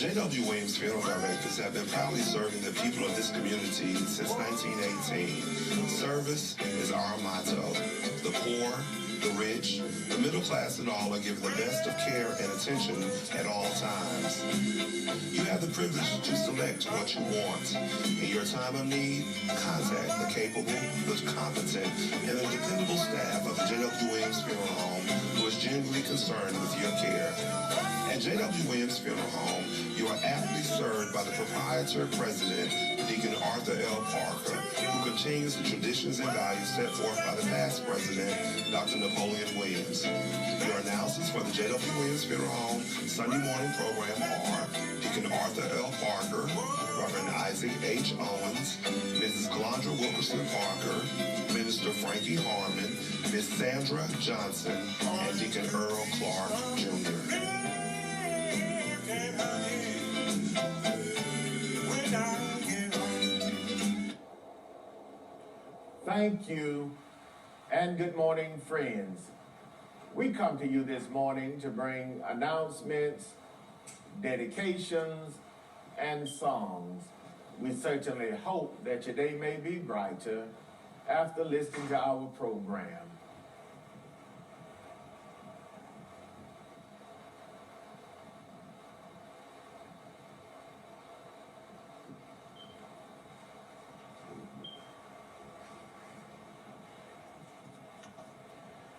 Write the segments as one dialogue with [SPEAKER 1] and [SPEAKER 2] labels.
[SPEAKER 1] J.W. Williams Funeral Directors have been proudly serving the people of this community since 1918. Service is our motto. The poor, the rich, the middle class and all are given the best of care and attention at all times. You have the privilege to select what you want. In your time of need, contact the capable, the competent, and the dependable staff of the J.W. Williams Funeral Home who is genuinely concerned with your care. At J.W. Williams Funeral Home, you are aptly served by the proprietor president, Deacon Arthur L. Parker, who continues the traditions and values set forth by the past president, Dr. Napoleon Williams. Your announcers for the J.W. Williams Funeral Home Sunday morning program are Deacon Arthur L. Parker, Reverend Isaac H. Owens, Mrs. Glondra Wilkerson Parker, Minister Frankie Harmon, Miss Sandra Johnson, and Deacon Earl Clark, Jr.
[SPEAKER 2] Thank you, and good morning, friends. We come to you this morning to bring announcements, dedications, and songs. We certainly hope that your day may be brighter after listening to our program.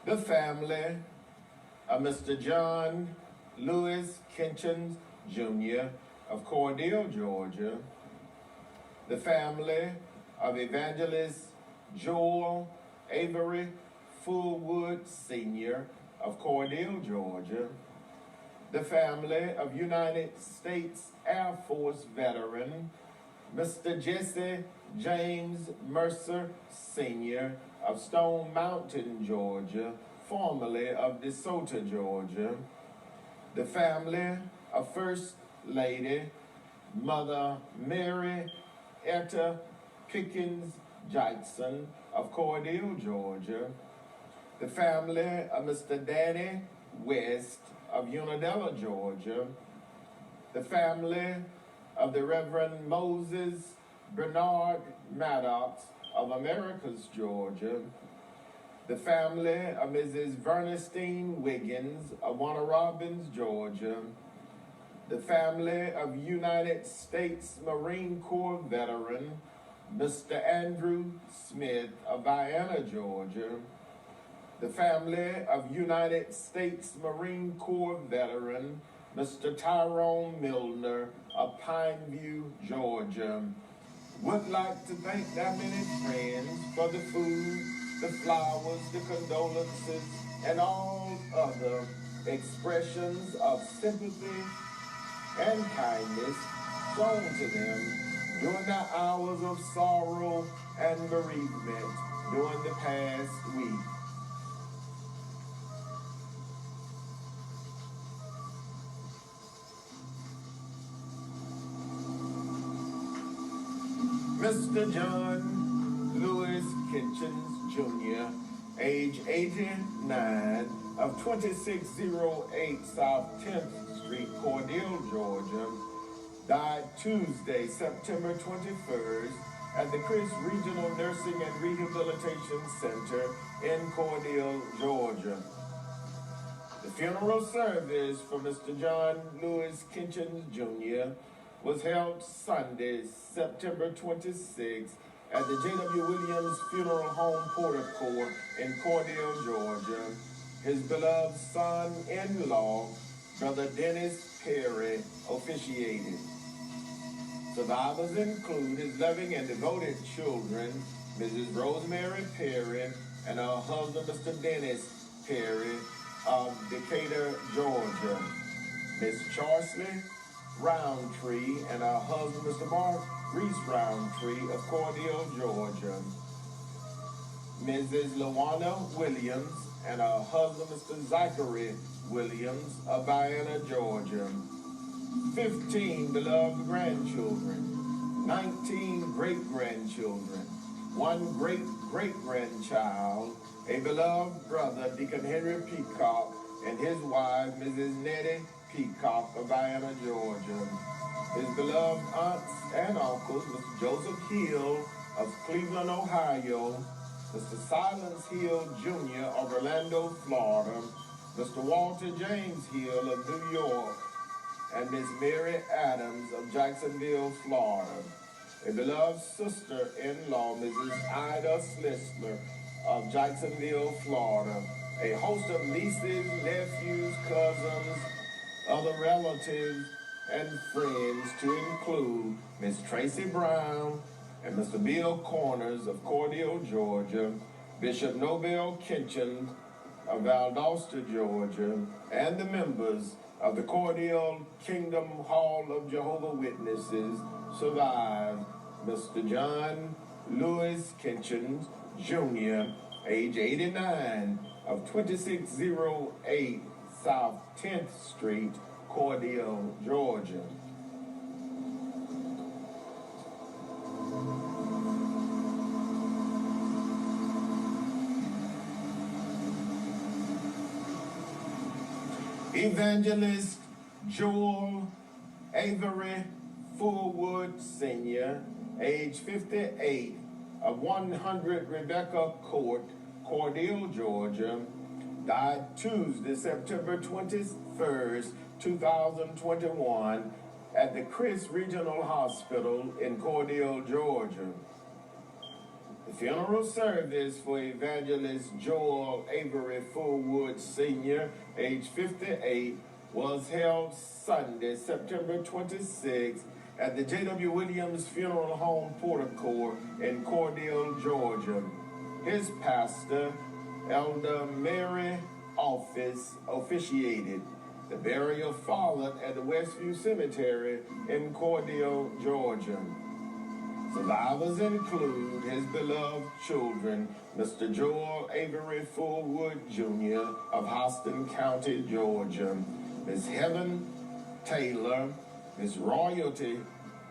[SPEAKER 2] The family of Mr. John Lewis Kinchens, Jr. of Cordele, Georgia. The family of Evangelist Joel Avery Fullwood, Sr. of Cordele, Georgia. The family of United States Air Force veteran Mr. Jesse James Mercer, Sr. of Stone Mountain, Georgia, formerly of DeSoto, Georgia. The family of First Lady Mother Mary Etta Pickens Jackson of Cordele, Georgia. The family of Mr. Danny West of Unadilla, Georgia. The family of the Reverend Moses Bernard Maddox of Americus, Georgia. The family of Mrs. Vernestine Wiggins of Warner Robins, Georgia. The family of United States Marine Corps veteran Mr. Andrew Smith of Vienna, Georgia. The family of United States Marine Corps veteran Mr. Tyrone Milner of Pineview, Georgia. Would like to thank their many friends for the food, the flowers, the condolences, and all other expressions of sympathy and kindness shown to them during the hours of sorrow and bereavement during the past week. Mr. John Lewis Kinchens, Jr., age 89, of 2608 South 10th Street, Cordele, Georgia, died Tuesday, September 21st, at the Chris Regional Nursing and Rehabilitation Center in Cordele, Georgia. The funeral service for Mr. John Lewis Kinchens, Jr. was held Sunday, September 26th, at the J.W. Williams Funeral Home Portico in Cordele, Georgia. His beloved son-in-law, Brother Dennis Perry, officiated. Survivors include his loving and devoted children, Mrs. Rosemary Perry and her husband, Mr. Dennis Perry of Decatur, Georgia. Miss Charsley Roundtree and her husband, Mr. Mark Reese Roundtree of Cordele, Georgia. Mrs. Lawana Williams and her husband, Mr. Zachary Williams of Vienna, Georgia. 15 beloved grandchildren, 19 great-grandchildren, 1 great-great-grandchild, a beloved brother, Deacon Henry Peacock, and his wife, Mrs. Nettie Peacock of Vienna, Georgia. His beloved aunts and uncles, Mr. Joseph Hill of Cleveland, Ohio, Mr. Silence Hill Jr. of Orlando, Florida, Mr. Walter James Hill of New York, and Miss Mary Adams of Jacksonville, Florida. A beloved sister-in-law, Mrs. Ida Slisler of Jacksonville, Florida. A host of nieces, nephews, cousins, other relatives, and friends to include Miss Tracy Brown and Mr. Bill Corners of Cordele, Georgia, Bishop Nobel Kitchen of Valdosta, Georgia, and the members of the Cordele Kingdom Hall of Jehovah Witnesses survived Mr. John Lewis Kitchen Jr., age 89, of 2608 South 10th Street, Cordele, Georgia. Evangelist Joel Avery Fullwood Sr., age 58, of 100 Rebecca Court, Cordele, Georgia, died Tuesday, September 21st, 2021, at the Chris Regional Hospital in Cordele, Georgia. The funeral service for Evangelist Joel Avery Fullwood Sr., age 58, was held Sunday, September 26th, at the J.W. Williams Funeral Home Portico in Cordele, Georgia. His pastor, Elder Mary Office, officiated. The burial followed at the Westview Cemetery in Cordele, Georgia. Survivors include his beloved children, Mr. Joel Avery Fullwood Jr. of Houston County, Georgia, Miss Heaven Taylor, Miss Royalty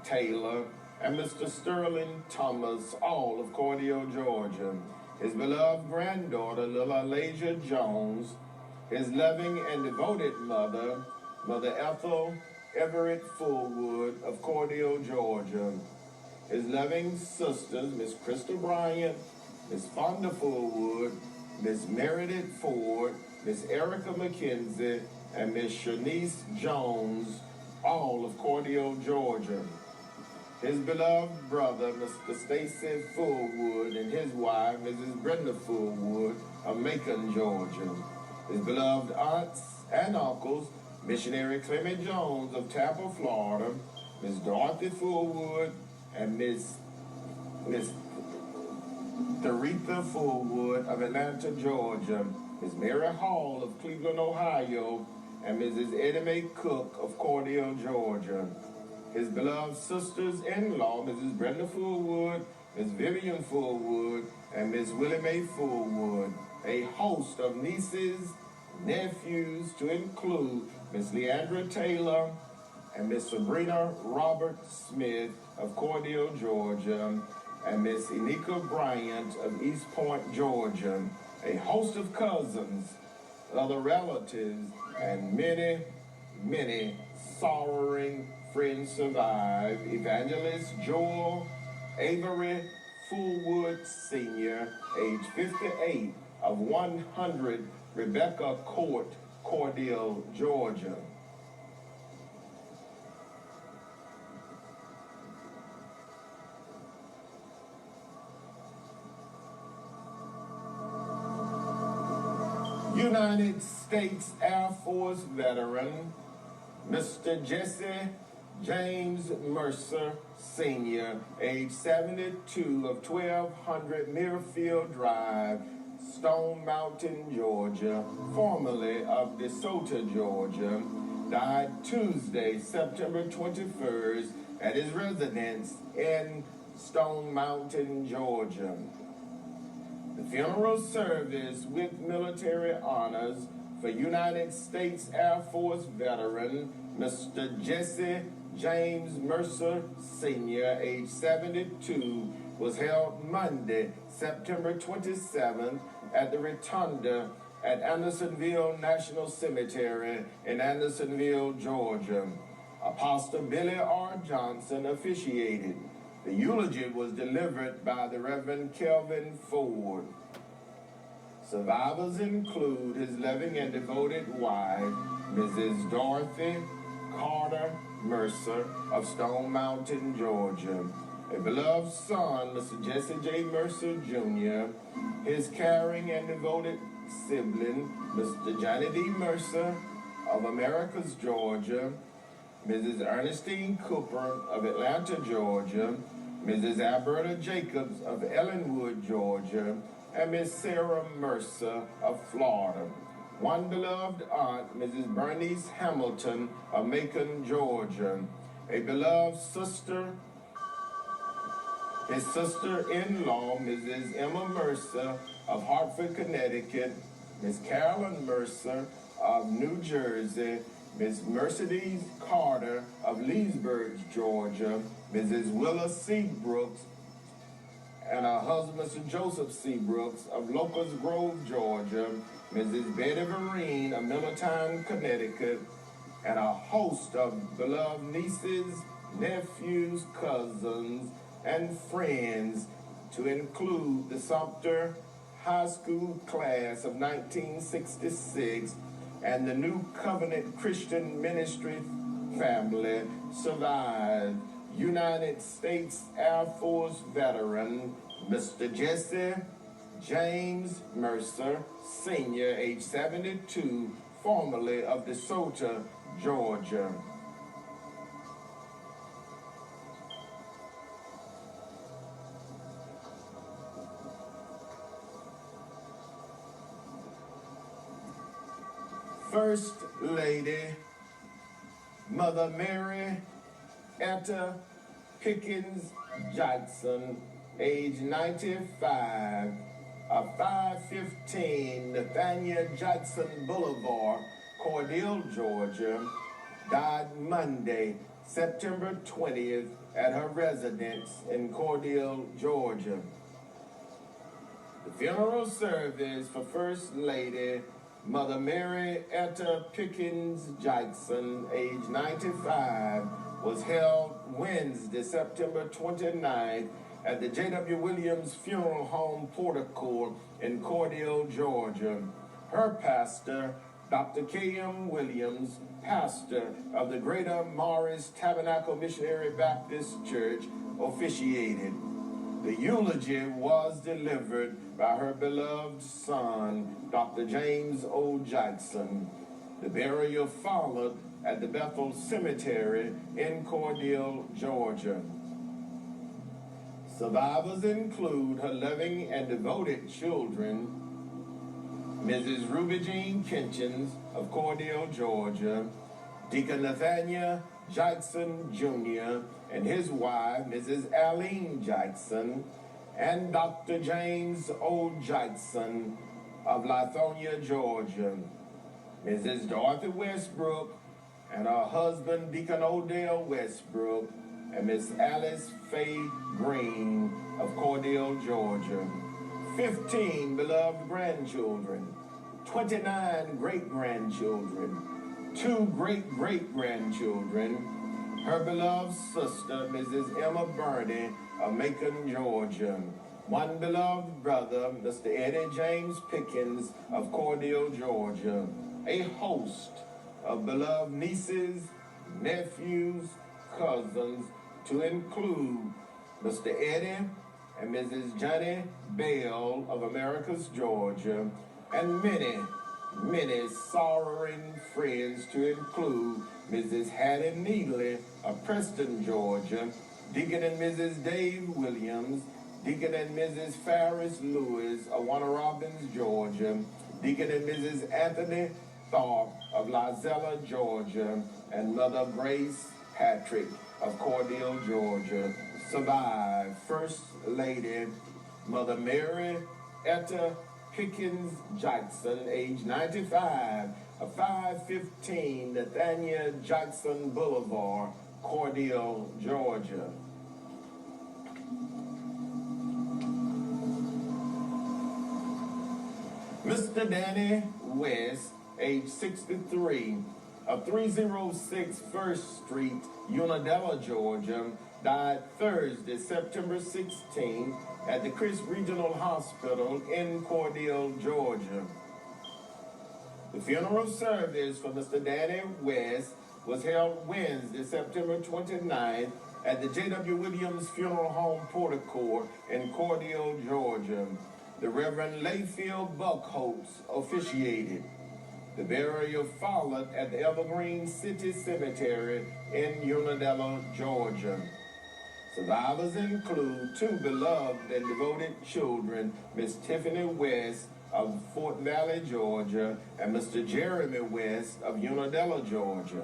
[SPEAKER 2] Taylor, and Mr. Sterling Thomas, all of Cordele, Georgia. His beloved granddaughter, Little Alasia Jones, his loving and devoted mother, Mother Ethel Everett Fullwood of Cordele, Georgia. His loving sisters, Miss Crystal Bryant, Miss Fonda Fullwood, Miss Meredith Ford, Miss Erica McKenzie, and Miss Shanice Jones, all of Cordele, Georgia. His beloved brother, Mr. Stacy Fullwood, and his wife, Mrs. Brenda Fullwood of Macon, Georgia. His beloved aunts and uncles, Missionary Clement Jones of Tampa, Florida, Miss Dorothy Fullwood, and Miss Doretha Fullwood of Atlanta, Georgia, Miss Mary Hall of Cleveland, Ohio, and Mrs. Eddie Mae Cook of Cordele, Georgia. His beloved sisters-in-law, Mrs. Brenda Fullwood, Miss Vivian Fullwood, and Miss Willie Mae Fullwood. A host of nieces, nephews, to include Miss Leandra Taylor and Miss Sabrina Robert Smith of Cordele, Georgia, and Miss Enika Bryant of East Point, Georgia. A host of cousins, other relatives, and many, many sorrowing friends survive. Evangelist Joel Avery Fullwood Sr., age 58, of 100 Rebecca Court, Cordele, Georgia. United States Air Force veteran, Mr. Jesse James Mercer Sr., age 72, of 1200 Muirfield Drive, Stone Mountain, Georgia, formerly of DeSoto, Georgia, died Tuesday, September 21st, at his residence in Stone Mountain, Georgia. The funeral service with military honors for United States Air Force veteran Mr. Jesse James Mercer Sr., age 72, was held Monday, September 27th at the Rotunda at Andersonville National Cemetery in Andersonville, Georgia. Apostle Billy R. Johnson officiated. The eulogy was delivered by the Reverend Kelvin Ford. Survivors include his loving and devoted wife, Mrs. Dorothy Carter Mercer of Stone Mountain, Georgia. A beloved son, Mr. Jesse J. Mercer Jr., his caring and devoted sibling, Mr. Johnny D. Mercer of Americus, Georgia, Mrs. Ernestine Cooper of Atlanta, Georgia, Mrs. Alberta Jacobs of Ellenwood, Georgia, and Miss Sarah Mercer of Florida. One beloved aunt, Mrs. Bernice Hamilton of Macon, Georgia. A beloved sister, his sister-in-law, Mrs. Emma Mercer of Hartford, Connecticut, Miss Carolyn Mercer of New Jersey, Miss Mercedes Carter of Leesburg, Georgia, Mrs. Willa C. Brooks and her husband, Mr. Joseph C. Brooks of Locust Grove, Georgia, Mrs. Betty Vereen of Middletown, Connecticut, and a host of beloved nieces, nephews, cousins, and friends, to include the Sumter High School class of 1966 and the New Covenant Christian Ministry family survived. United States Air Force veteran, Mr. Jesse James Mercer, Sr., age 72, formerly of DeSoto, Georgia. First Lady, Mother Mary Etta Pickens Jackson, age 95, of 515 Nathaniel Jackson Boulevard, Cordele, Georgia, died Monday, September 20th, at her residence in Cordele, Georgia. The funeral service for First Lady Mother Mary Etta Pickens Jackson, age 95, was held Wednesday, September 29th, at the J.W. Williams Funeral Home Portico in Cordele, Georgia. Her pastor, Dr. K.M. Williams, pastor of the Greater Morris Tabernacle Missionary Baptist Church, officiated. The eulogy was delivered by her beloved son, Dr. James O. Jackson. The burial followed at the Bethel Cemetery in Cordele, Georgia. Survivors include her loving and devoted children, Mrs. Ruby Jean Kinchins of Cordele, Georgia, Deacon Nathaniel Jackson Jr. and his wife, Mrs. Aline Jackson, and Dr. James O. Jackson of Lithonia, Georgia, Mrs. Dorothy Westbrook and her husband, Deacon Odell Westbrook, and Miss Alice Faye Green of Cordele, Georgia. 15 beloved grandchildren, 29 great-grandchildren, 2 great-great-grandchildren, her beloved sister, Mrs. Emma Burney of Macon, Georgia, 1 beloved brother, Mr. Eddie James Pickens of Cordele, Georgia, a host of beloved nieces, nephews, cousins, to include Mr. Eddie and Mrs. Johnny Bell of Americus, Georgia, and many, many sorrowing friends, to include Mrs. Hattie Needley of Preston, Georgia, Deacon and Mrs. Dave Williams, Deacon and Mrs. Ferris Lewis of Warner Robins, Georgia, Deacon and Mrs. Anthony Thorpe of Lizella, Georgia, and Mother Grace Patrick of Cordele, Georgia. Survived First Lady Mother Mary Etta Pickens Jackson, age 95, of 515 Nathaniel Jackson Boulevard, Cordele, Georgia. Mr. Danny West, age 63, of 306 First Street, Unadilla, Georgia, died Thursday, September 16, at the Chris Regional Hospital in Cordele, Georgia. The funeral service for Mr. Danny West was held Wednesday, September 29th, at the J.W. Williams Funeral Home Portico in Cordele, Georgia. The Reverend Layfield Buckholtz officiated. The burial followed at the Evergreen City Cemetery in Unadilla, Georgia. Survivors include two beloved and devoted children, Miss Tiffany West of Fort Valley, Georgia, and Mr. Jeremy West of Unadilla, Georgia.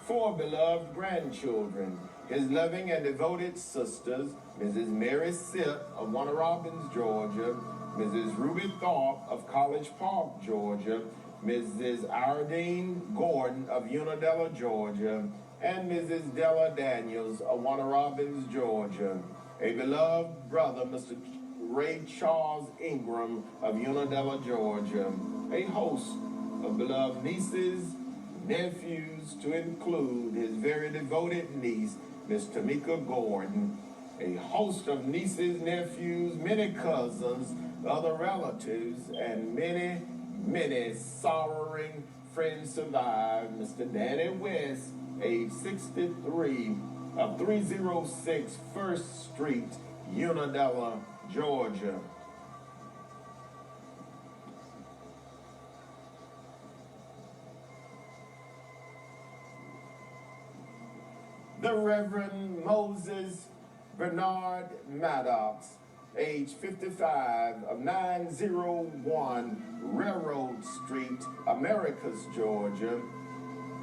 [SPEAKER 2] Four beloved grandchildren, his loving and devoted sisters, Mrs. Mary Sipp of Warner Robins, Georgia, Mrs. Ruby Thorpe of College Park, Georgia, Mrs. Iredine Gordon of Unadilla, Georgia, and Mrs. Della Daniels of Warner Robins, Georgia. A beloved brother, Mr. Ray Charles Ingram of Unadilla, Georgia. A host of beloved nieces, nephews, to include his very devoted niece, Miss Tamika Gordon. A host of nieces, nephews, many cousins, other relatives, and many, many sorrowing friends survived Mr. Danny West, age 63, of 306 First Street, Unadilla, Georgia. The Reverend Moses Bernard Maddox, age 55, of 901 Railroad Street, Americus, Georgia,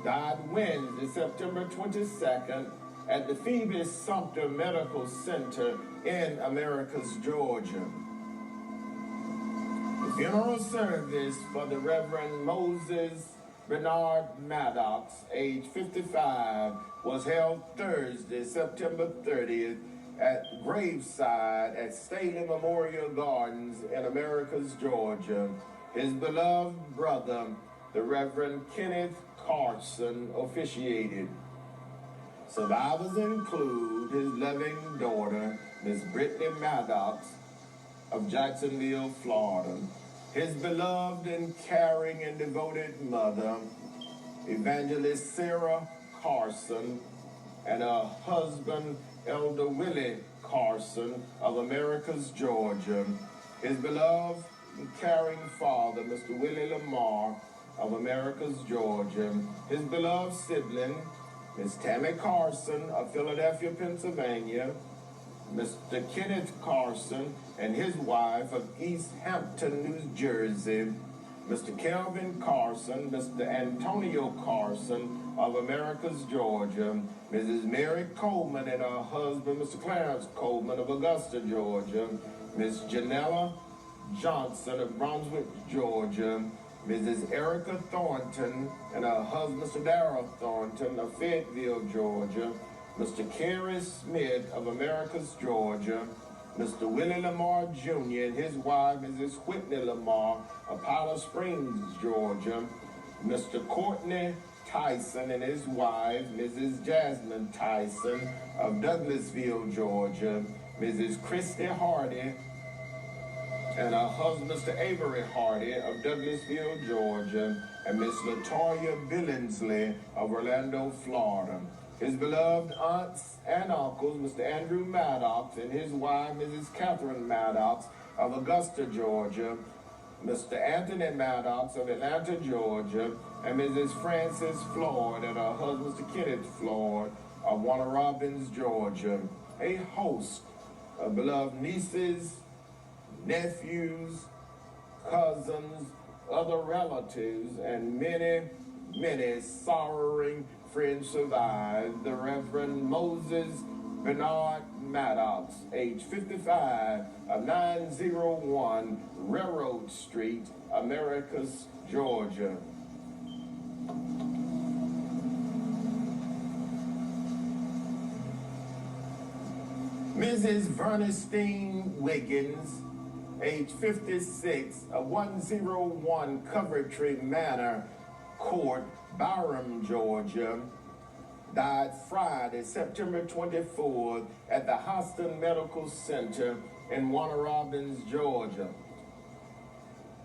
[SPEAKER 2] died Wednesday, September 22nd, at the Phoebe Sumter Medical Center in Americus, Georgia. The funeral service for the Reverend Moses Bernard Maddox, age 55, was held Thursday, September 30th, at graveside at Staley Memorial Gardens in Americus, Georgia. His beloved brother, the Reverend Kenneth Carson, officiated. Survivors include his loving daughter, Miss Brittany Maddox of Jacksonville, Florida, his beloved and caring and devoted mother, Evangelist Sarah Carson, and her husband, Elder Willie Carson of Americus, Georgia, his beloved and caring father, Mr. Willie Lamar of Americus, Georgia, his beloved sibling, Miss Tammy Carson of Philadelphia, Pennsylvania, Mr. Kenneth Carson and his wife of East Hampton, New Jersey, Mr. Kelvin Carson, Mr. Antonio Carson of Americus, Georgia, Mrs. Mary Coleman and her husband, Mr. Clarence Coleman of Augusta, Georgia, Miss Janella Johnson of Brunswick, Georgia, Mrs. Erica Thornton and her husband, Mr. Darrell Thornton of Fayetteville, Georgia, Mr. Kerry Smith of Americus, Georgia, Mr. Willie Lamar Jr. and his wife, Mrs. Whitney Lamar of Powder Springs, Georgia, Mr. Courtney Tyson and his wife, Mrs. Jasmine Tyson of Douglasville, Georgia, Mrs. Christy Hardy and her husband, Mr. Avery Hardy of Douglasville, Georgia, and Miss Latoya Billingsley of Orlando, Florida. His beloved aunts and uncles, Mr. Andrew Maddox and his wife, Mrs. Catherine Maddox of Augusta, Georgia, Mr. Anthony Maddox of Atlanta, Georgia, and Mrs. Frances Floyd and her husband, Mr. Kenneth Floyd of Warner Robins, Georgia. A host of beloved nieces, nephews, cousins, other relatives, and many, many sorrowing friends survived the Reverend Moses Bernard Maddox, age 55, of 901 Railroad Street, Americus, Georgia. Mrs. Vernestine Wiggins, age 56, of 101 Coventry Manor Court, Byram, Georgia, died Friday, September 24th, at the Houston Medical Center in Warner Robins, Georgia.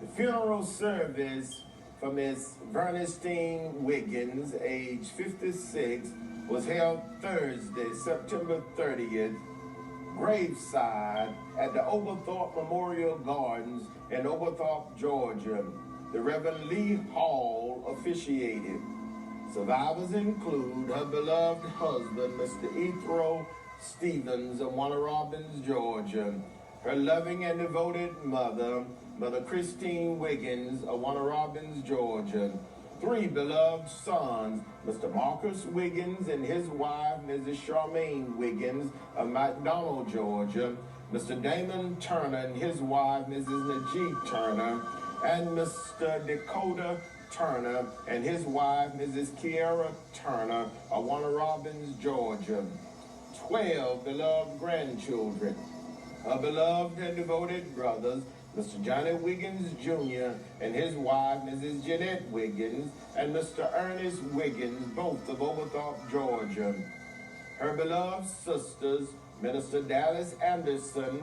[SPEAKER 2] The funeral service for Miss Vernestine Wiggins, age 56, was held Thursday, September 30th, graveside at the Oglethorpe Memorial Gardens in Oglethorpe, Georgia. The Reverend Lee Hall officiated. Survivors include her beloved husband, Mr. Ethro Stevens of Warner Robins, Georgia, her loving and devoted mother, Mother Christine Wiggins of Warner Robins, Georgia, three beloved sons, Mr. Marcus Wiggins and his wife, Mrs. Charmaine Wiggins of McDonald, Georgia, Mr. Damon Turner and his wife, Mrs. Najee Turner, and Mr. Dakota Turner and his wife, Mrs. Kiara Turner of Warner Robins, Georgia. 12 beloved grandchildren, her beloved and devoted brothers, Mr. Johnny Wiggins Jr. and his wife, Mrs. Jeanette Wiggins, and Mr. Ernest Wiggins, both of Oglethorpe, Georgia. Her beloved sisters, Minister Dallas Anderson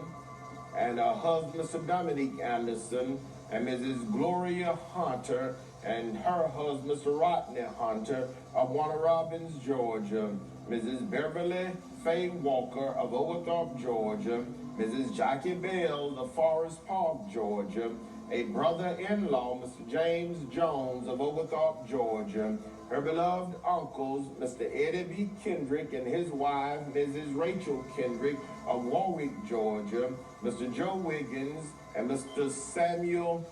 [SPEAKER 2] and her husband, Mr. Dominique Anderson, and Mrs. Gloria Hunter and her husband, Mr. Rodney Hunter of Warner Robins, Georgia, Mrs. Beverly Faye Walker of Oglethorpe, Georgia, Mrs. Jackie Bell of Forest Park, Georgia, a brother-in-law, Mr. James Jones of Oglethorpe, Georgia, her beloved uncles, Mr. Eddie B. Kendrick and his wife, Mrs. Rachel Kendrick of Warwick, Georgia, Mr. Joe Wiggins and Mr. Samuel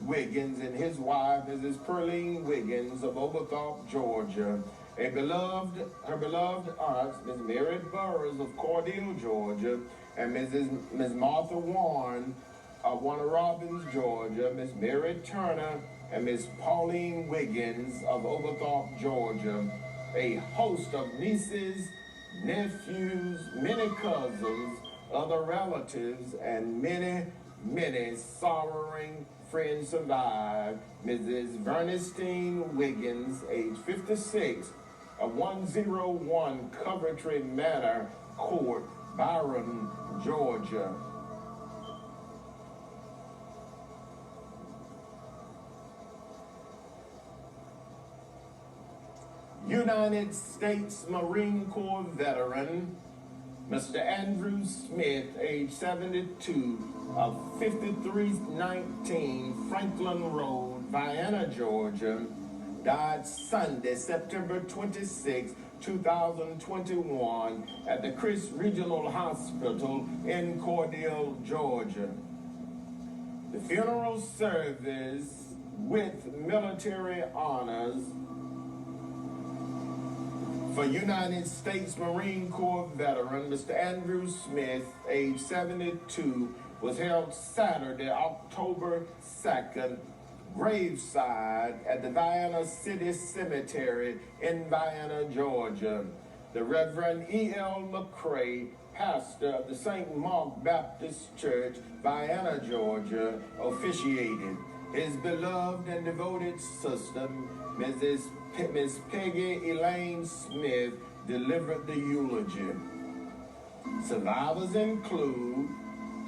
[SPEAKER 2] Wiggins and his wife, Mrs. Pearline Wiggins of Oglethorpe, Georgia, her beloved aunts, Ms. Mary Burrs of Cordele, Georgia, and Ms. Martha Warren of Warner Robins, Georgia, Ms. Mary Turner and Ms. Pauline Wiggins of Oglethorpe, Georgia, a host of nieces, nephews, many cousins, other relatives, and many sorrowing friends survive. Mrs. Vernestine Wiggins, age 56, of 101 Coventry Manor Court, Byram, Georgia. United States Marine Corps veteran, Mr. Andrew Smith, age 72, of 5319 Franklin Road, Vienna, Georgia, died Sunday, September 26, 2021, at the Chris Regional Hospital in Cordele, Georgia. The funeral service with military honors for United States Marine Corps veteran Mr. Andrew Smith, age 72, was held Saturday, October 2nd, graveside at the Vienna City Cemetery in Vienna, Georgia. The Reverend E.L. McCrae, pastor of the St. Mark Baptist Church, Vienna, Georgia, officiated. His beloved and devoted sister, Miss Peggy Elaine Smith, delivered the eulogy. Survivors include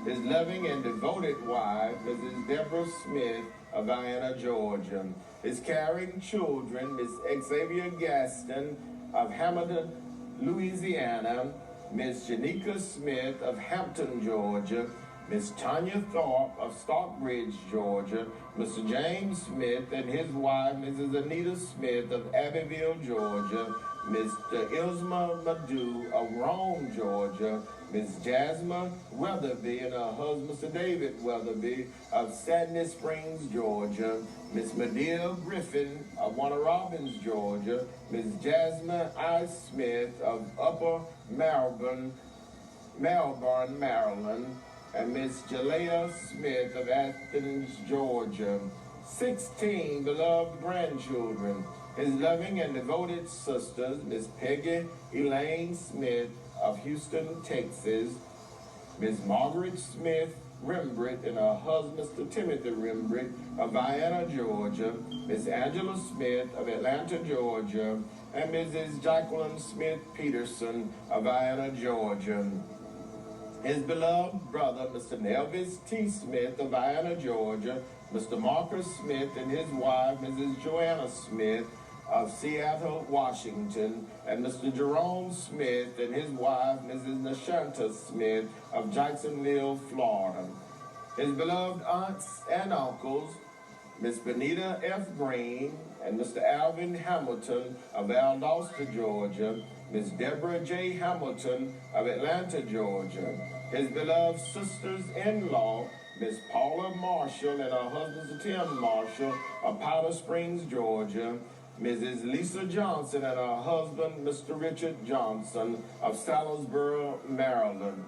[SPEAKER 2] his loving and devoted wife, Mrs. Deborah Smith of Vienna, Georgia, his caring children, Miss Xavier Gaston of Hamilton, Louisiana, Miss Janika Smith of Hampton, Georgia, Miss Tanya Thorpe of Stockbridge, Georgia, Mr. James Smith and his wife, Mrs. Anita Smith of Abbeville, Georgia, Mr. Ilsma Madu of Rome, Georgia, Miss Jasmine Weatherby and her husband, Mr. David Weatherby of Sadney Springs, Georgia, Miss Medea Griffin of Warner Robins, Georgia, Miss Jasmine I. Smith of Upper Melbourne, Maryland, and Miss Jalea Smith of Athens, Georgia. 16 beloved grandchildren. His loving and devoted sisters, Miss Peggy Elaine Smith of Houston, Texas, Miss Margaret Smith Rembrandt and her husband, Mr. Timothy Rembrandt of Vienna, Georgia, Miss Angela Smith of Atlanta, Georgia, and Mrs. Jacqueline Smith Peterson of Vienna, Georgia. His beloved brother, Mr. Nelvis T. Smith of Vienna, Georgia, Mr. Marcus Smith and his wife, Mrs. Joanna Smith of Seattle, Washington, and Mr. Jerome Smith and his wife, Mrs. Nashanta Smith of Jacksonville, Florida. His beloved aunts and uncles, Miss Benita F. Green and Mr. Alvin Hamilton of Valdosta, Georgia, Miss Deborah J. Hamilton of Atlanta, Georgia. His beloved sisters-in-law, Miss Paula Marshall and her husband, Tim Marshall of Powder Springs, Georgia, Mrs. Lisa Johnson and her husband, Mr. Richard Johnson of Salisbury, Maryland.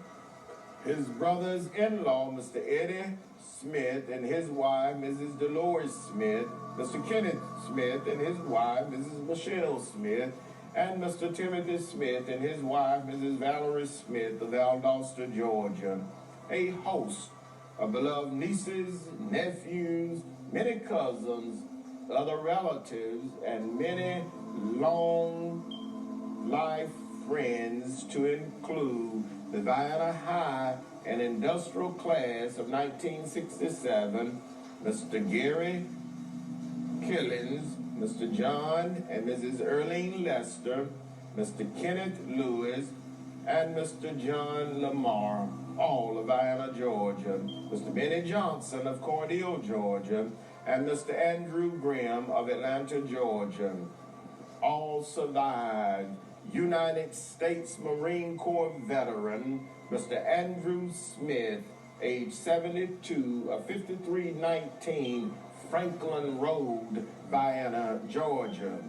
[SPEAKER 2] His brothers-in-law, Mr. Eddie Smith and his wife, Mrs. Dolores Smith, Mr. Kenneth Smith and his wife, Mrs. Michelle Smith, and Mr. Timothy Smith and his wife, Mrs. Valerie Smith of Valdosta, Georgia. A host of beloved nieces, nephews, many cousins, other relatives, and many long life friends to include the Vienna High and Industrial Class of 1967, Mr. Gary Killings, Mr. John and Mrs. Earlene Lester, Mr. Kenneth Lewis, and Mr. John Lamar, all of Vienna, Georgia, Mr. Benny Johnson of Cordele, Georgia, and Mr. Andrew Graham of Atlanta, Georgia. All survived. United States Marine Corps veteran, Mr. Andrew Smith, age 72, of 5319 Franklin Road, Vienna, Georgia.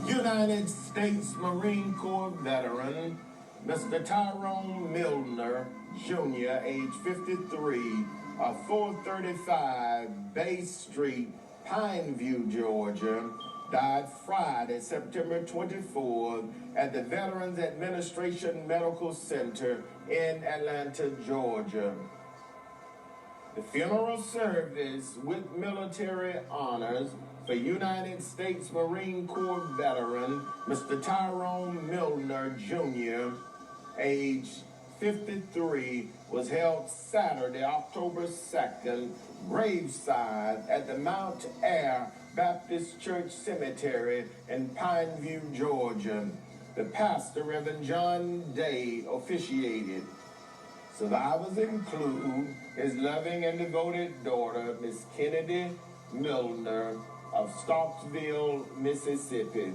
[SPEAKER 2] United States Marine Corps veteran, Mr. Tyrone Milner, Jr., age 53, of 435 Bay Street, Pineview, Georgia, died Friday, September 24th, at the Veterans Administration Medical Center in Atlanta, Georgia. The funeral service with military honors for United States Marine Corps veteran, Mr. Tyrone Milner, Jr., age 53, was held Saturday, October 2nd, graveside at the Mount Air Baptist Church Cemetery in Pineview, Georgia. The pastor, Reverend John Day, officiated. Survivors include his loving and devoted daughter, Miss Kennedy Milner of Starksville, Mississippi.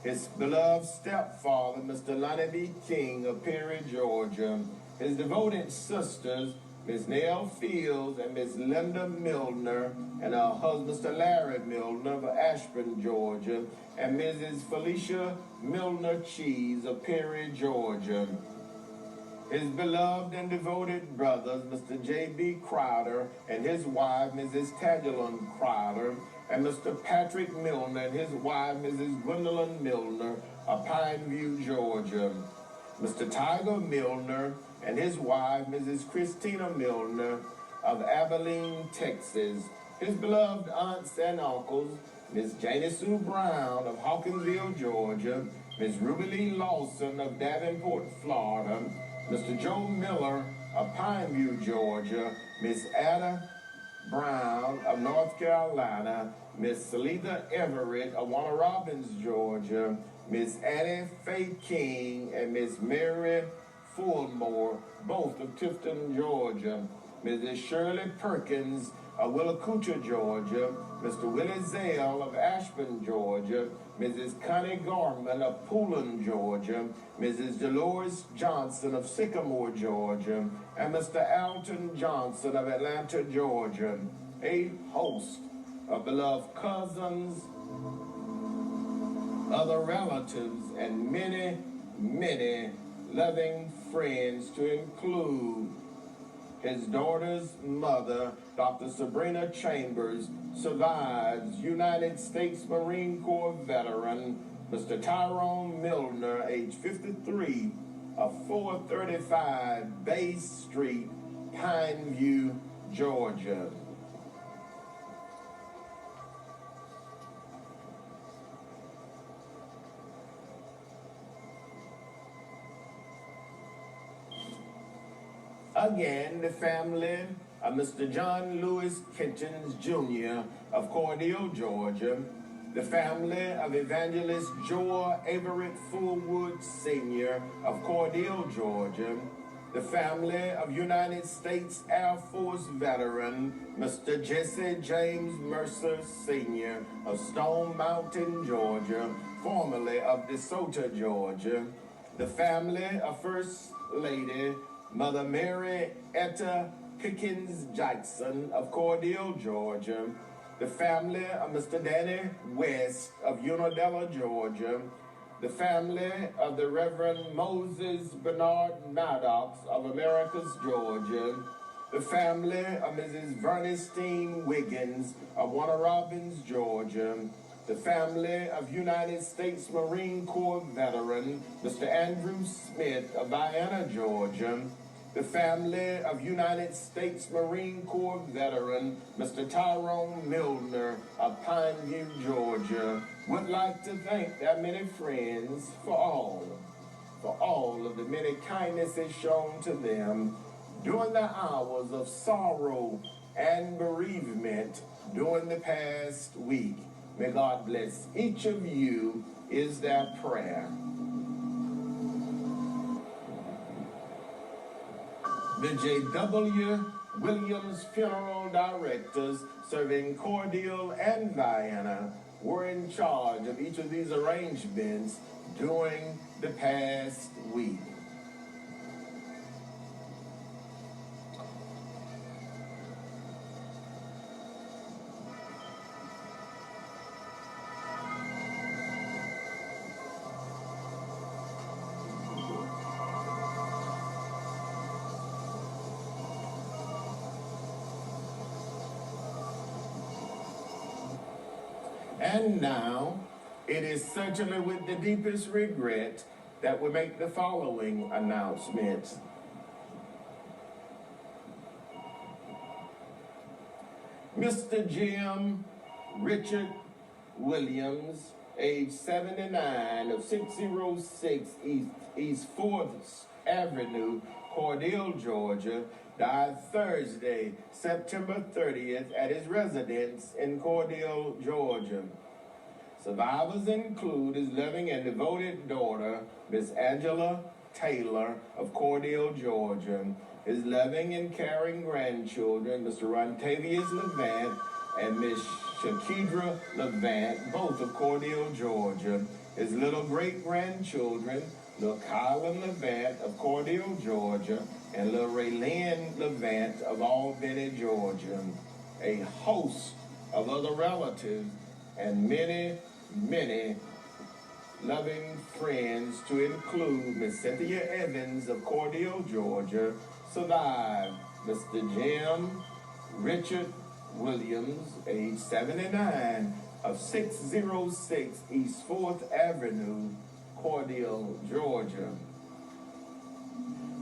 [SPEAKER 2] His beloved stepfather, Mr. Lonnie B. King of Perry, Georgia. His devoted sisters, Miss Nell Fields and Miss Linda Milner, and her husband, Mr. Larry Milner of Ashburn, Georgia, and Mrs. Felicia Milner Cheese of Perry, Georgia. His beloved and devoted brothers, Mr. J.B. Crowder and his wife, Mrs. Tagulon Crowder, and Mr. Patrick Milner and his wife, Mrs. Gwendolyn Milner of Pineview, Georgia. Mr. Tiger Milner and his wife, Mrs. Christina Milner of Abilene, Texas. His beloved aunts and uncles, Miss Janie Sue Brown of Hawkinsville, Georgia, Miss Ruby Lee Lawson of Davenport, Florida, Mr. Joe Miller of Pineview, Georgia, Miss Ada Brown of North Carolina, Miss Salita Everett of Warner Robins, Georgia, Miss Annie Faye King and Miss Mary Fullmore, both of Tifton, Georgia, Mrs. Shirley Perkins of Willacoochee, Georgia, Mr. Willie Zale of Ashburn, Georgia, Mrs. Connie Gorman of Poulin, Georgia, Mrs. Dolores Johnson of Sycamore, Georgia, and Mr. Alton Johnson of Atlanta, Georgia. A host of beloved cousins, other relatives, and many, many loving friends to include his daughter's mother, Dr. Sabrina Chambers, survives United States Marine Corps veteran, Mr. Tyrone Milner, age 53, of 435 Bay Street, Pineview, Georgia. Again, the family of Mr. John Lewis Kitchens, Jr. of Cordele, Georgia. The family of Evangelist Joel Everett Fullwood, Sr. of Cordele, Georgia. The family of United States Air Force veteran Mr. Jesse James Mercer, Sr. of Stone Mountain, Georgia, formerly of DeSoto, Georgia. The family of First Lady Mother Mary Etta Pickens Jackson of Cordele, Georgia. The family of Mr. Danny West of Unadilla, Georgia. The family of the Reverend Moses Bernard Maddox of Americus, Georgia. The family of Mrs. Vernestine Wiggins of Warner Robins, Georgia. The family of United States Marine Corps veteran Mr. Andrew Smith of Vienna, Georgia. The family of United States Marine Corps veteran Mr. Tyrone Milner of Pineview, Georgia, would like to thank their many friends for all of the many kindnesses shown to them during the hours of sorrow and bereavement during the past week. May God bless each of you, is their prayer. The J.W. Williams funeral directors serving Cordele and Vienna were in charge of each of these arrangements during the past week. And now, it is certainly with the deepest regret that we make the following announcement. Mr. Jim Richard Williams, age 79, of 606 East 4th Avenue, Cordele, Georgia, died Thursday, September 30th, at his residence in Cordele, Georgia. Survivors include his loving and devoted daughter, Miss Angela Taylor of Cordele, Georgia, his loving and caring grandchildren, Mr. Rontavious Levant and Miss Shakidra Levant, both of Cordele, Georgia, his little great-grandchildren, little Kylan Levant of Cordele, Georgia, and little Raylene Levant of Albany, Georgia, a host of other relatives, and many, many loving friends, to include Miss Cynthia Evans of Cordele, Georgia, survived Mr. Jim Richard Williams, age 79, of 606 East 4th Avenue, Cordele, Georgia.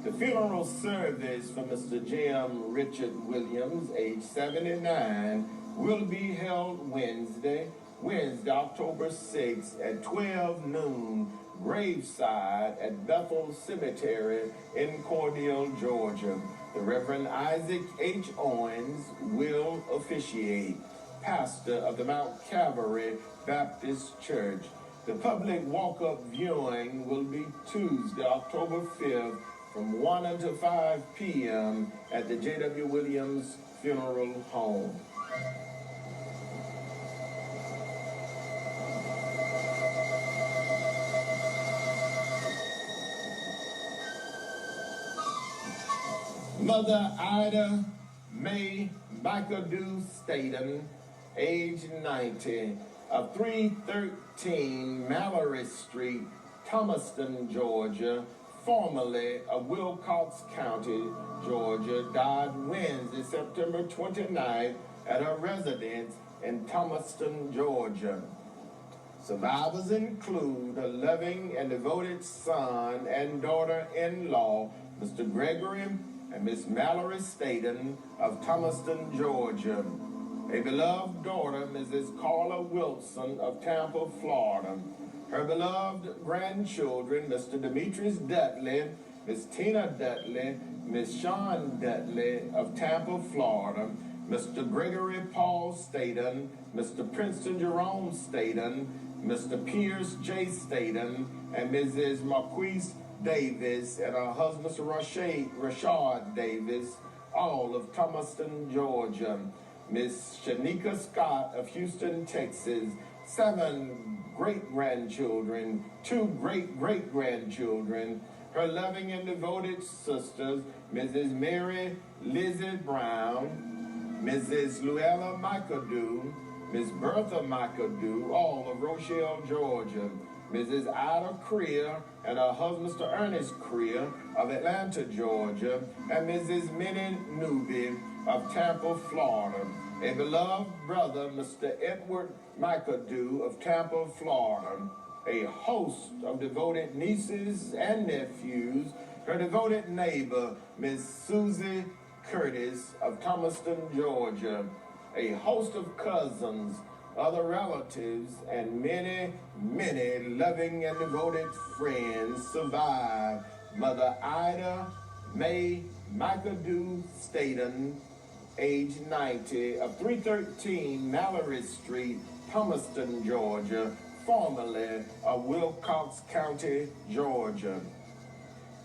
[SPEAKER 2] The funeral service for Mr. Jim Richard Williams, age 79, will be held Wednesday, October 6th at 12 noon, graveside at Bethel Cemetery in Cordele, Georgia. The Reverend Isaac H. Owens will officiate, pastor of the Mount Calvary Baptist Church. The public walk-up viewing will be Tuesday, October 5th, from 1 until 5 p.m. at the J.W. Williams Funeral Home. Mother Ida May McAdoo Staten, age 90, of 313 Mallory Street, Thomaston, Georgia, formerly of Wilcox County, Georgia, died Wednesday, September 29th, at her residence in Thomaston, Georgia. Survivors include a loving and devoted son and daughter-in-law, Mr. Gregory and Miss Mallory Staten of Thomaston, Georgia. A beloved daughter, Mrs. Carla Wilson of Tampa, Florida. Her beloved grandchildren, Mr. Demetrius Dudley, Miss Tina Dudley, Miss Shawn Dudley of Tampa, Florida, Mr. Gregory Paul Staten, Mr. Princeton Jerome Staten, Mr. Pierce J. Staten, and Mrs. Marquise Davis and her husband, Mr. Rashad Davis, all of Thomaston, Georgia. Miss Shanika Scott of Houston, Texas, 7 great-grandchildren, 2 great-great-grandchildren, her loving and devoted sisters, Mrs. Mary Lizzie Brown, Mrs. Luella McAdoo, Miss Bertha McAdoo, all of Rochelle, Georgia, Mrs. Ida Creer and her husband, Mr. Ernest Creer of Atlanta, Georgia, and Mrs. Minnie Newby of Tampa, Florida. A beloved brother, Mr. Edward McAdoo of Tampa, Florida. A host of devoted nieces and nephews. Her devoted neighbor, Miss Susie Curtis of Thomaston, Georgia. A host of cousins, other relatives, and many, many loving and devoted friends survive Mother Ida Mae McAdoo Staten, age 90, of 313 Mallory Street, Thomaston, Georgia, formerly of Wilcox County, Georgia.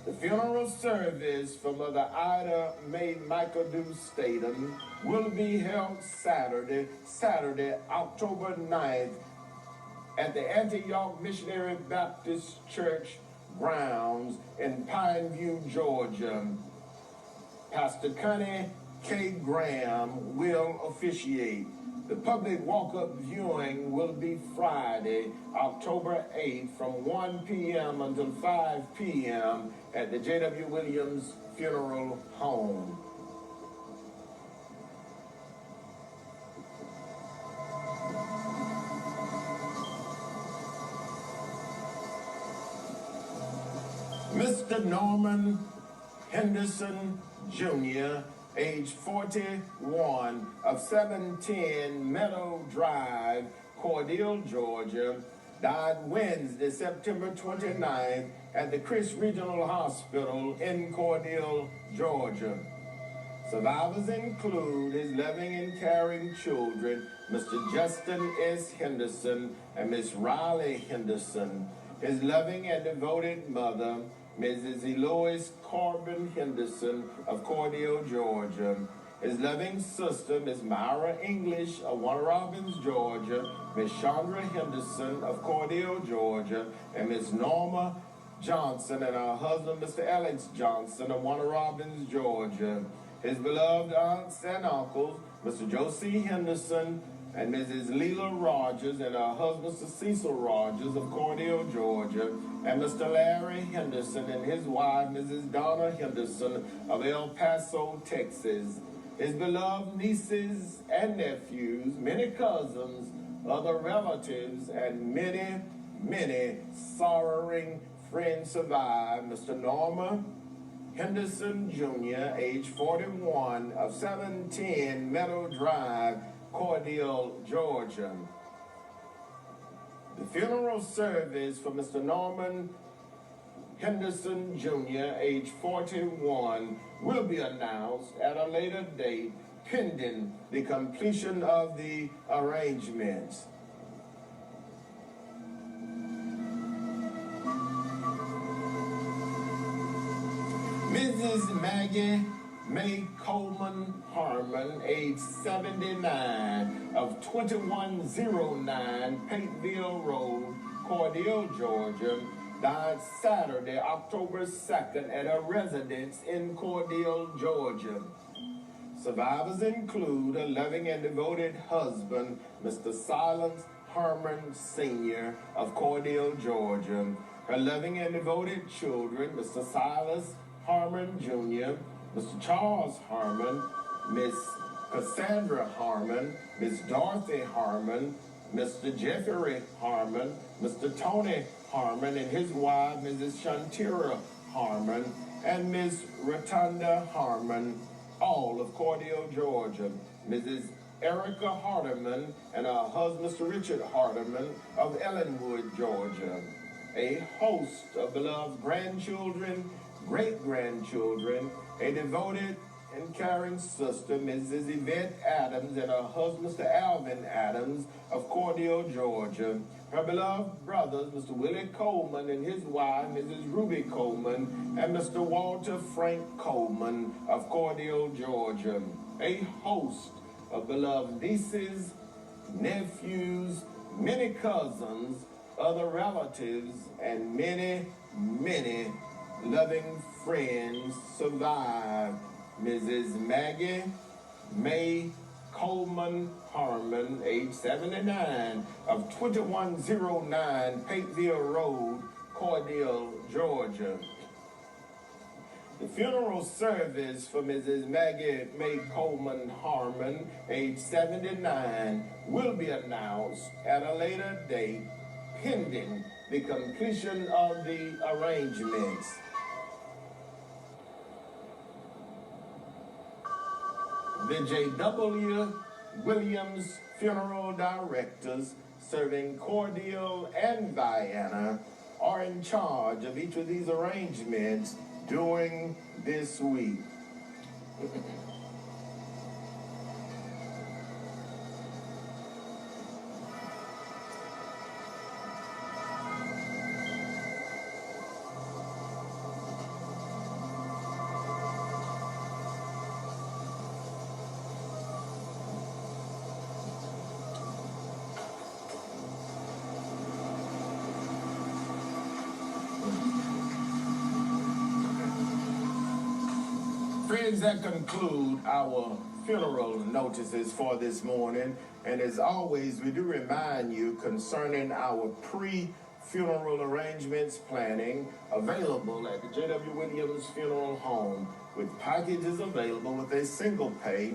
[SPEAKER 2] The funeral service for Mother Ida Mae McAdoo Staten will be held Saturday, October 9th, at the Antioch Missionary Baptist Church grounds in Pineview, Georgia. Pastor Connie K. Graham will officiate. The public walk-up viewing will be Friday, October 8th from 1 p.m. until 5 p.m. at the J.W. Williams Funeral Home. Mr. Norman Henderson, Jr., age 41, of 710 Meadow Drive, Cordele, Georgia, died Wednesday, September 29th at the Chris Regional Hospital in Cordele, Georgia. Survivors include his loving and caring children, Mr. Justin S. Henderson and Miss Riley Henderson, his loving and devoted mother, Mrs. Eloise Corbin Henderson of Cordele, Georgia, his loving sister, Miss Myra English of Warner Robins, Georgia, Miss Chandra Henderson of Cordele, Georgia, and Miss Norma Johnson and her husband, Mr. Alex Johnson of Warner Robins, Georgia, his beloved aunts and uncles, Mr. Josie Henderson and Mrs. Leela Rogers and her husband, Mr. Cecil Rogers of Cordele, Georgia, and Mr. Larry Henderson and his wife, Mrs. Donna Henderson of El Paso, Texas, his beloved nieces and nephews, many cousins, other relatives, and many, many sorrowing friends survive. Mr. Norma Henderson, Jr., age 41, of 710 Meadow Drive, Cordele, Georgia. The funeral service for Mr. Norman Henderson, Jr., age 41, will be announced at a later date, pending the completion of the arrangements. Mrs. Maggie May Coleman Harmon, age 79, of 2109 Pateville Road, Cordele, Georgia, died Saturday, October 2nd at a residence in Cordele, Georgia. Survivors include a loving and devoted husband, Mr. Silas Harmon Sr. of Cordele, Georgia, her loving and devoted children, Mr. Silas Harmon Jr., Mr. Charles Harmon, Miss Cassandra Harmon, Miss Dorothy Harmon, Mr. Jeffrey Harmon, Mr. Tony Harmon, and his wife, Mrs. Shantira Harmon, and Miss Rotunda Harmon, all of Cordele, Georgia. Mrs. Erica Hardeman and her husband, Mr. Richard Hardeman of Ellenwood, Georgia. A host of beloved grandchildren, great-grandchildren, a devoted and caring sister, Mrs. Yvette Adams, and her husband, Mr. Alvin Adams of Cordele, Georgia. Her beloved brothers, Mr. Willie Coleman and his wife, Mrs. Ruby Coleman, and Mr. Walter Frank Coleman of Cordele, Georgia. A host of beloved nieces, nephews, many cousins, other relatives, and many, many loving friends survive Mrs. Maggie May Coleman Harmon, age 79, of 2109 Pateville Road, Cordele, Georgia. The funeral service for Mrs. Maggie May Coleman Harmon, age 79, will be announced at a later date, pending the completion of the arrangements. The J.W. Williams Funeral Directors, serving Cordele and Vienna, are in charge of each of these arrangements during this week. Friends, that conclude our funeral notices for this morning. And as always, we do remind you concerning our pre-funeral arrangements planning available at the J.W. Williams Funeral Home, with packages available with a single pay,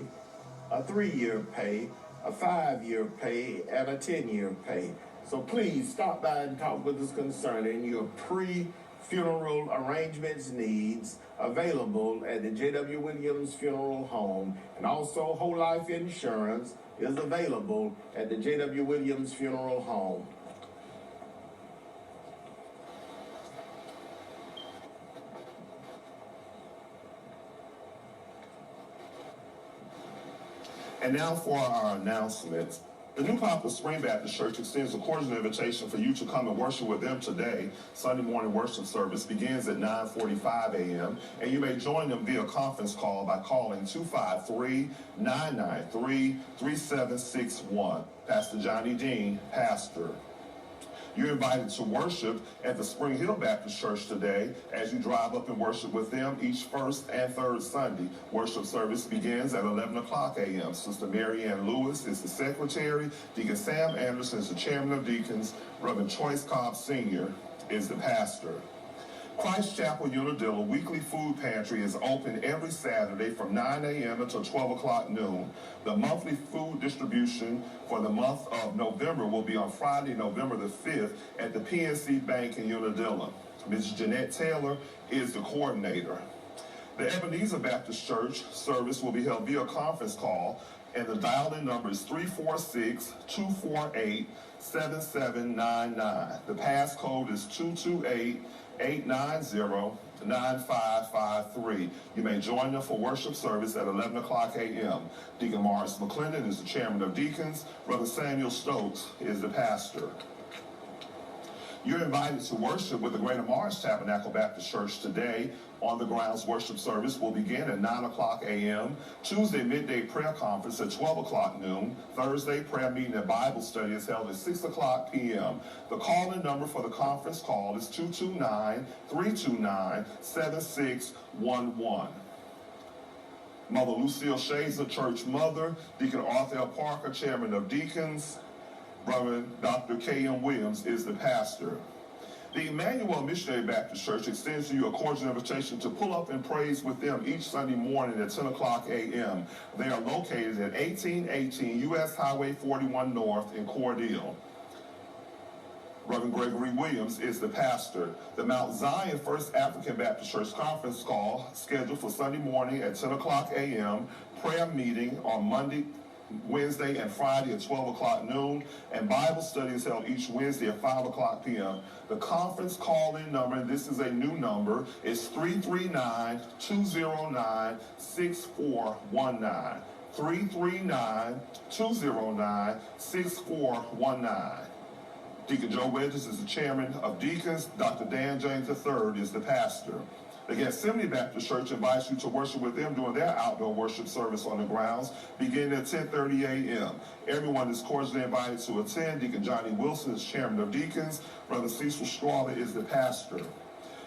[SPEAKER 2] a 3-year pay, a 5-year pay, and a 10-year pay. So please stop by and talk with us concerning your pre-funeral arrangements needs available at the J.W. Williams Funeral Home. And also whole life insurance is available at the J.W. Williams Funeral Home.
[SPEAKER 1] And now for our announcements. The New Poplar Spring Baptist Church extends a cordial invitation for you to come and worship with them today. Sunday morning worship service begins at 9:45 a.m. and you may join them via conference call by calling 253-993-3761. Pastor Johnny Dean, pastor. You're invited to worship at the Spring Hill Baptist Church today as you drive up and worship with them each first and third Sunday. Worship service begins at 11 o'clock a.m. Sister Mary Ann Lewis is the secretary. Deacon Sam Anderson is the chairman of deacons. Reverend Choice Cobb Sr. is the pastor. Christ Chapel Unadilla weekly food pantry is open every Saturday from 9 a.m. until 12 o'clock noon. The monthly food distribution for the month of November will be on Friday, November the 5th at the PNC Bank in Unadilla. Ms. Jeanette Taylor is the coordinator. The Ebenezer Baptist Church service will be held via conference call, and the dial-in number is 346-248-7799. The passcode is 228-890-9553. You may join them for worship service at 11 o'clock a.m. Deacon Morris McClendon is the chairman of deacons. Brother Samuel Stokes is the pastor. You're invited to worship with the Greater Morris Tabernacle Baptist Church today. On the grounds worship service will begin at 9 o'clock a.m. Tuesday midday prayer conference at 12 o'clock noon. Thursday prayer meeting and Bible study is held at 6 o'clock p.m. The call-in number for the conference call is 229-329-7611. Mother Lucille Shazer, church mother. Deacon Arthur L. Parker, chairman of deacons. Reverend Dr. K.M. Williams is the pastor.
[SPEAKER 3] The Emmanuel Missionary Baptist Church extends to you a cordial invitation to pull up and praise with them each Sunday morning at 10 o'clock a.m. They are located at 1818 U.S. Highway 41 North in Cordele. Reverend Gregory Williams is the pastor. The Mount Zion First African Baptist Church conference call scheduled for Sunday morning at 10 o'clock a.m. Prayer meeting on Monday, Wednesday, and Friday at 12 o'clock noon, and Bible study is held each Wednesday at 5 o'clock p.m. The conference call-in number, and this is a new number, is 339-209-6419. 339-209-6419. Deacon Joe Wedges is the chairman of deacons. Dr. Dan James III is the pastor. The Gethsemane Baptist Church invites you to worship with them during their outdoor worship service on the grounds, beginning at 10:30 a.m. Everyone is cordially invited to attend. Deacon Johnny Wilson is chairman of deacons. Brother Cecil Strawley is the pastor.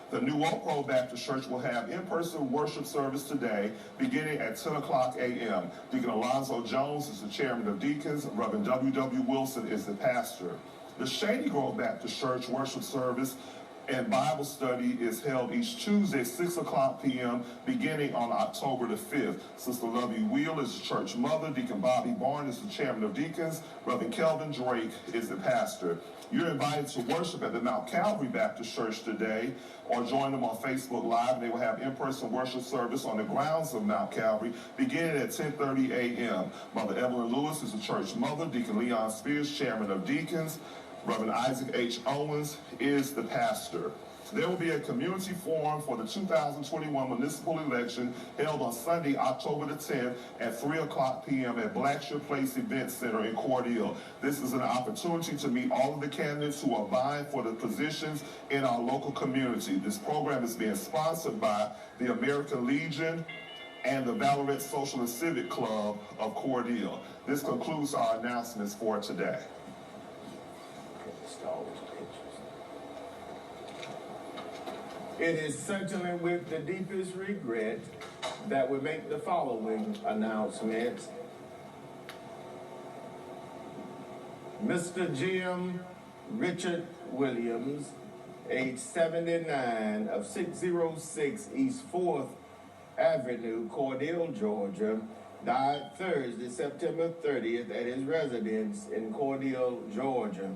[SPEAKER 3] The New Oak Grove Baptist Church will have in-person worship service today, beginning at 10 o'clock a.m. Deacon Alonzo Jones is the chairman of deacons. Reverend W.W. Wilson is the pastor. The Shady Grove Baptist Church worship service and Bible study is held each Tuesday, 6 o'clock p.m., beginning on October the 5th. Sister Lovey Wheel is the church mother. Deacon Bobby Barn is the chairman of deacons. Reverend Kelvin Drake is the pastor. You're invited to worship at the Mount Calvary Baptist Church today, or join them on Facebook Live. They will have in-person worship service on the grounds of Mount Calvary, beginning at 10:30 a.m. Mother Evelyn Lewis is the church mother. Deacon Leon Spears, chairman of deacons. Reverend Isaac H. Owens is the pastor. There will be a community forum for the 2021 municipal election held on Sunday, October the 10th at 3 o'clock p.m. at Blackshear Place Event Center in Cordele. This is an opportunity to meet all of the candidates who are vying for the positions in our local community. This program is being sponsored by the American Legion and the Ballarat Social and Civic Club of Cordele. This concludes our announcements for today.
[SPEAKER 2] It is certainly with the deepest regret that we make the following announcements. Mr. Jim Richard Williams, age 79, of 606 East 4th Avenue, Cordele, Georgia, died Thursday, September 30th at his residence in Cordele, Georgia.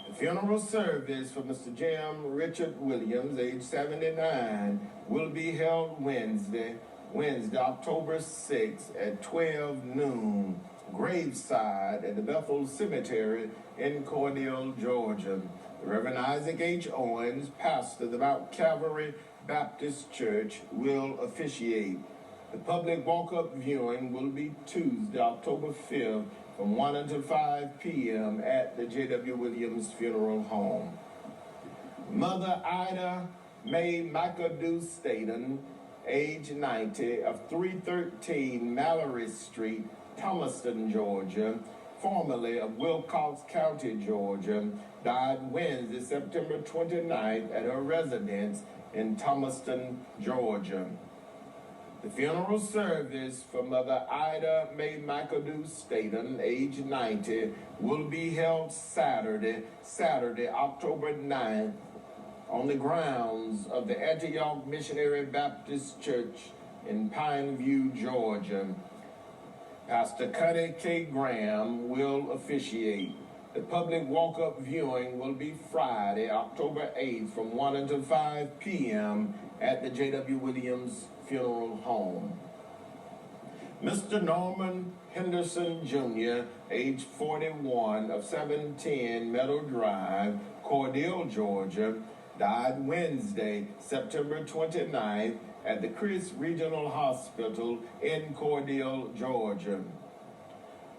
[SPEAKER 2] The funeral service for Mr. Jim Richard Williams, age 79, will be held Wednesday, October 6th at 12 noon, graveside at the Bethel Cemetery in Cordele, Georgia. The Reverend Isaac H. Owens, pastor of the Mount Calvary Baptist Church, will officiate. The public walk-up viewing will be Tuesday, October 5th, from 1 until 5 p.m. at the J.W. Williams Funeral Home. Mother Ida Mae McAdoo Staten, age 90, of 313 Mallory Street, Thomaston, Georgia, formerly of Wilcox County, Georgia, died Wednesday, September 29th at her residence in Thomaston, Georgia. The funeral service for Mother Ida Mae McAdoo Staten, age 90, will be held Saturday, October 9th, on the grounds of the Antioch Missionary Baptist Church in Pineview, Georgia. Pastor Cuddy K. Graham will officiate. The public walk-up viewing will be Friday, October 8th, from 1 until 5 p.m. at the J.W. Williams Funeral Home. Mr. Norman Henderson Jr., age 41, of 710 Meadow Drive, Cordele, Georgia, died Wednesday, September 29th, at the Chris Regional Hospital in Cordele, Georgia.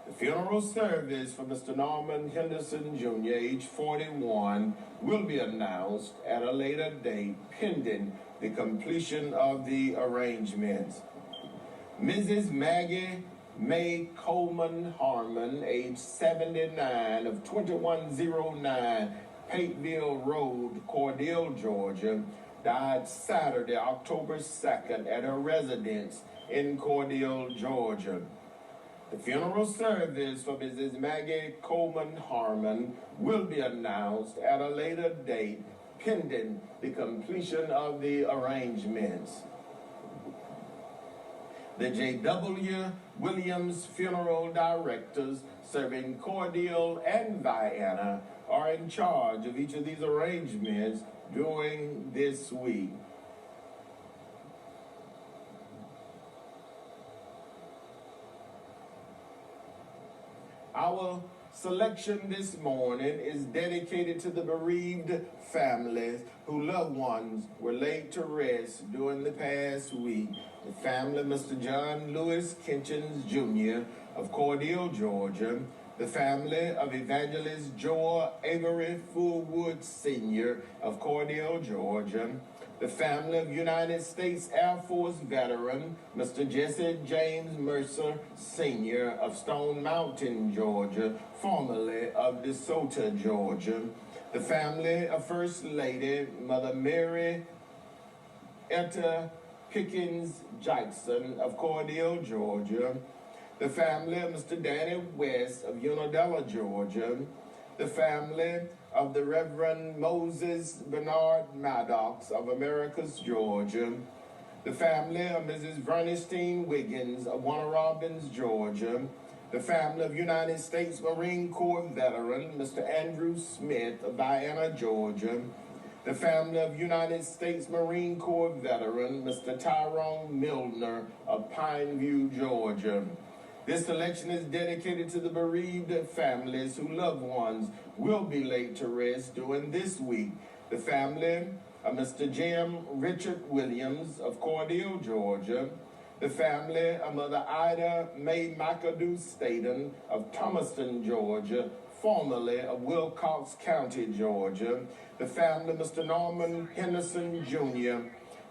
[SPEAKER 2] The funeral service for Mr. Norman Henderson Jr., age 41, will be announced at a later date, pending the completion of the arrangements. Mrs. Maggie Mae Coleman Harmon, age 79, of 2109 Pateville Road, Cordele, Georgia, died Saturday, October 2nd, at her residence in Cordele, Georgia. The funeral service for Mrs. Maggie Coleman Harmon will be announced at a later date, pending the completion of the arrangements. The J.W. Williams funeral directors serving Cordele and Vienna are in charge of each of these arrangements during this week. Our selection this morning is dedicated to the bereaved families whose loved ones were laid to rest during the past week. The family of Mr. John Lewis Kinchins Jr. of Cordele, Georgia. The family of Evangelist Joel Avery Fullwood Sr. of Cordele, Georgia. The family of United States Air Force veteran, Mr. Jesse James Mercer Sr. of Stone Mountain, Georgia, formerly of DeSoto, Georgia. The family of First Lady, Mother Mary Etta Pickens Jackson of Cordele, Georgia. The family of Mr. Danny West of Unadilla, Georgia. The family of the Reverend Moses Bernard Maddox of Americus, Georgia. The family of Mrs. Vernestine Wiggins of Warner Robins, Georgia. The family of United States Marine Corps veteran, Mr. Andrew Smith of Vienna, Georgia. The family of United States Marine Corps veteran, Mr. Tyrone Milner of Pineview, Georgia. This selection is dedicated to the bereaved families whose loved ones will be laid to rest during this week. The family of Mr. Jim Richard Williams of Cordele, Georgia. The family of Mother Ida Mae McAdoo Staten of Thomaston, Georgia, formerly of Wilcox County, Georgia. The family of Mr. Norman Henderson Jr.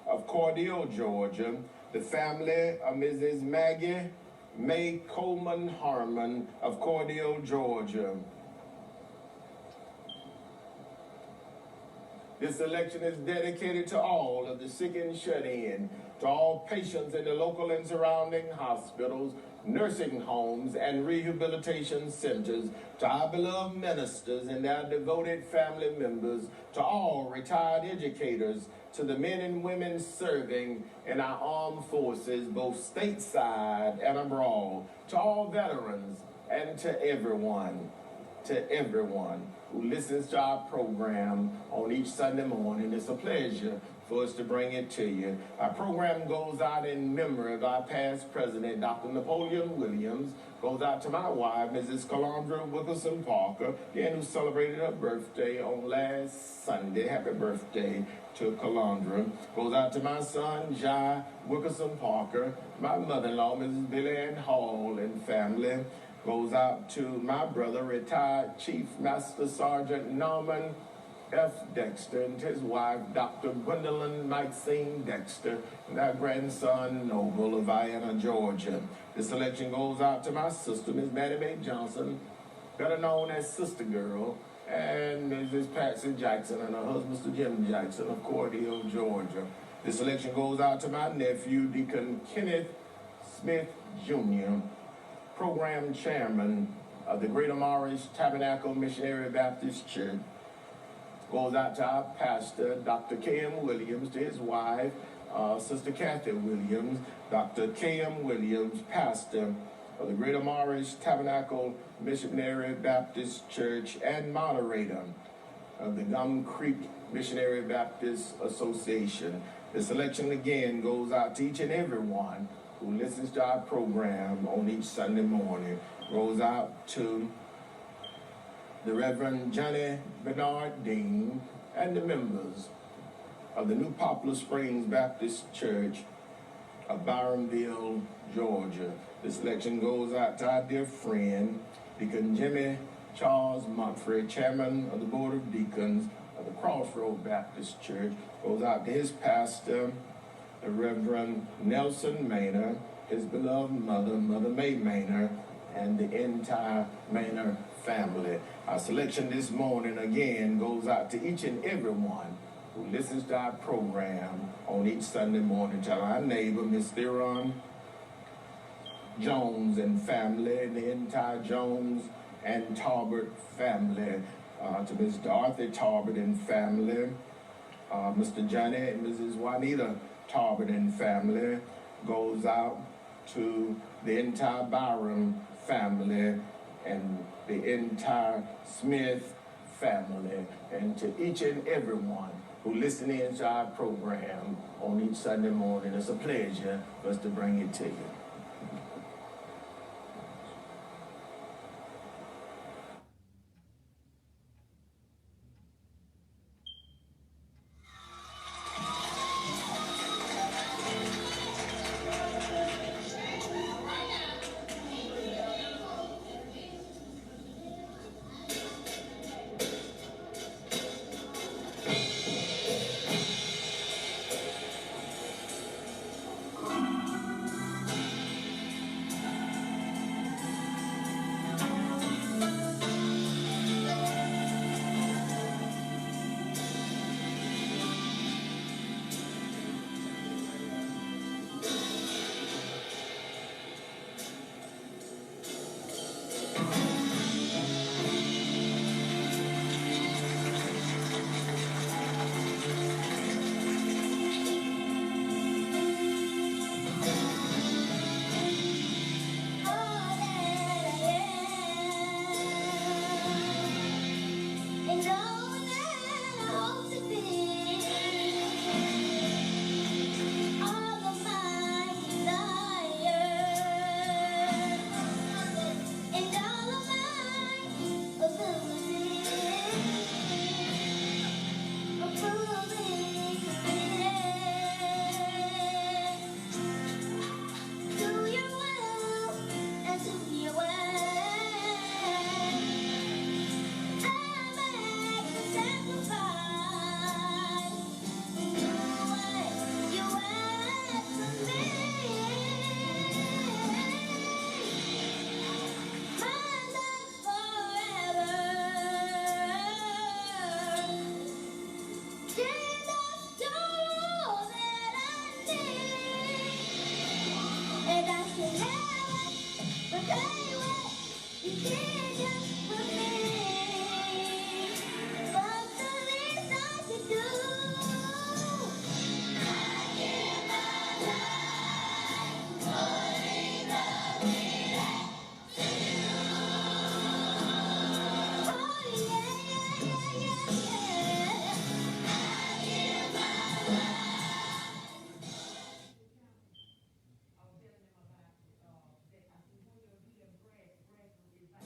[SPEAKER 2] of Cordele, Georgia. The family of Mrs. Maggie May Coleman Harmon of Cordele, Georgia. This election is dedicated to all of the sick and shut-in, to all patients in the local and surrounding hospitals, nursing homes, and rehabilitation centers, to our beloved ministers and their devoted family members, to all retired educators, to the men and women serving in our armed forces, both stateside and abroad, to all veterans, and to everyone who listens to our program on each Sunday morning. It's a pleasure for us to bring it to you. Our program goes out in memory of our past president, Dr. Napoleon Williams, goes out to my wife, Mrs. Calandra Wilkerson Parker, again, who celebrated her birthday on last Sunday. Happy birthday to Calandra. Goes out to my son, Jai Wilkerson Parker, my mother-in-law, Mrs. Billy Ann Hall, and family. Goes out to my brother, retired Chief Master Sergeant Norman F. Dexter, and his wife, Dr. Gwendolyn Maxine Dexter, and our grandson, Noble of Vienna, Georgia. This selection goes out to my sister, Miss Maddie Mae Johnson, better known as Sister Girl, and Mrs. Patsy Jackson and her husband, Mr. Jim Jackson of Cordele, Georgia. This selection goes out to my nephew, Deacon Kenneth Smith Jr., Program Chairman of the Greater Morris Tabernacle Missionary Baptist Church. Goes out to our pastor, Dr. K.M. Williams, to his wife, Sister Kathy Williams, Dr. K.M. Williams, pastor of the Greater Morris Tabernacle Missionary Baptist Church and moderator of the Gum Creek Missionary Baptist Association. The selection again goes out to each and every one who listens to our program on each Sunday morning. Goes out to the Reverend Johnny Bernard Dean and the members of the New Poplar Springs Baptist Church of Byronville, Georgia. This selection goes out to our dear friend, Deacon Jimmy Charles Mumphrey, Chairman of the Board of Deacons of the Crossroad Baptist Church. Goes out to his pastor, the Reverend Nelson Maynor, his beloved mother, Mother May Maynor, and the entire Maynor family. Our selection this morning again goes out to each and every one who listens to our program on each Sunday morning. To our neighbor, Miss Theron Jones and family, the entire Jones and Tarbert family. To Miss Dorothy Tarbert and family, Mr. Johnny and Mrs. Juanita Tarbert and family goes out to the entire Byram family and the entire Smith family, and to each and everyone who listen in to our program on each Sunday morning. It's a pleasure for us to bring it to you.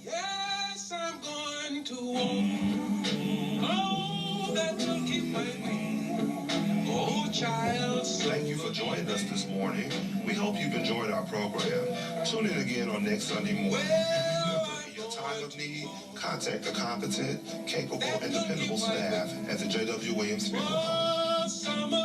[SPEAKER 1] Yes, I'm going to walk. Oh, that will keep my wings. Oh, child. Thank you for joining us this morning. We hope you've enjoyed our program. Tune in again on next Sunday morning. Well, in your time of need, contact a competent, capable, and dependable staff at the J.W. Williams Funeral Home.